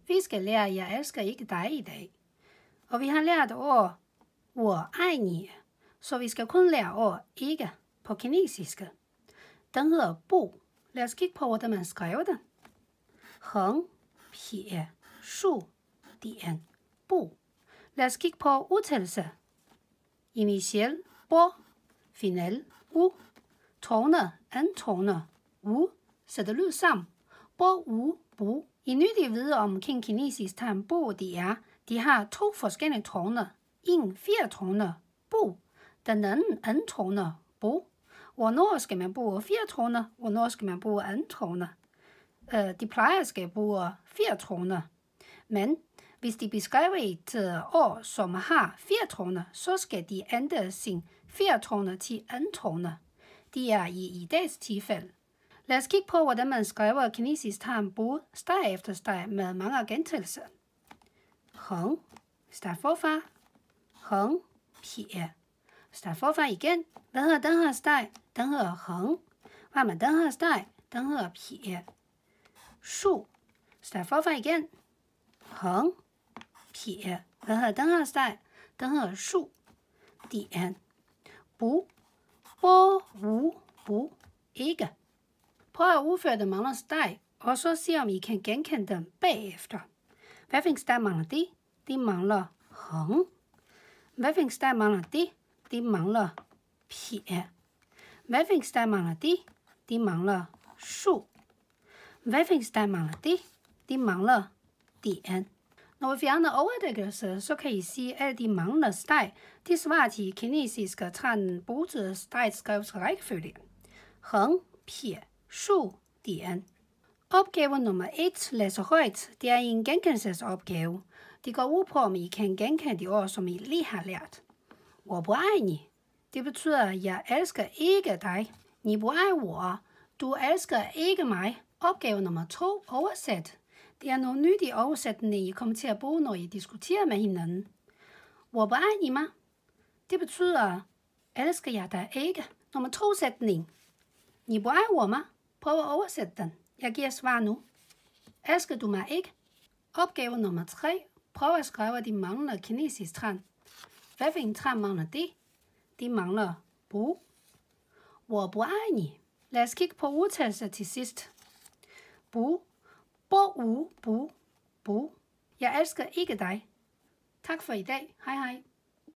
Vi skal lære, jeg elsker ikke dig i dag. Og vi har lært ord, 我爱你, så vi skal kun lære ord ikke på kinesiske. Den hedder bo. Lad os kigge på, hvordan man skriver den. 横撇竖点 bo. Lad os kigge på udtalelse. Initial bo, final u, tone antone u, sætter lyd sammen. Bo u bu. I nyttige vide omkring kinesisk tegn bo, de har 2 forskellige toner. En 4-toner bo, den anden anden-toner bo. Hvornår skal man bruge 4-toner? Hvornår skal man bruge anden-toner? De plejer at bruge 4-toner. Men hvis de beskriver et ord, som har 4-toner, så skal de ændre sin 4-toner til anden-toner. De er i dags tilfælde. Lad os kigge på, hvordan man skriver kinesisk tegn bo, streg efter streg med mange gentagelser. 横 start forfra. 横撇 start forfra igen. Hvad hedder den her streg? Den hedder 横. Hvad med den her streg? Den hedder 撇. 竖 start forfra igen. 横撇. Hvad hedder den her streg? Den hedder 竖. The end. Bu. Bo, wu, bu. Ikke. Prøv at udføre dem andre streg, og så se om I kan genkende dem bagefter. Hvad for en streg mangler de? De mangler 横. Hvad for en streg mangler de? De mangler 撇. Hvad for en streg mangler de? De mangler 竖. Hvad for en streg mangler de? De mangler the end. Når vi fjerner overdækkelse, så kan I sige, at alle de manglende streg, de svarer til kinesiske tegn brugte stregskrivs rækkefølge. 横撇竖 the end. Opgave nummer 1, læser højt, det er en genkendelsesopgave. Det går ud på, om I kan genkende de ord, som I lige har lært. 我不爱你. Det betyder, jeg elsker ikke dig. 你不爱我. Du elsker ikke mig. Opgave nummer 2, oversæt. Det er nogle nyttige oversætninger, I kommer til at bruge, når I diskuterer med hinanden. 我不爱你吗? Det betyder, elsker jeg dig ikke. Nummer 2 sætning. 你不爱我吗? Prøv at oversætte den. Jeg giver svar nu. Elsker du mig ikke? Opgave nummer 3. Prøv at skrive de manglende kinesiske tegn. Hvad for en tegn mangler de? De mangler bu. 我不爱你. Lad os kigge på udtalelser til sidst. Bu. Bo, u, bu, bu. Jeg elsker ikke dig. Tak for i dag. Hej hej.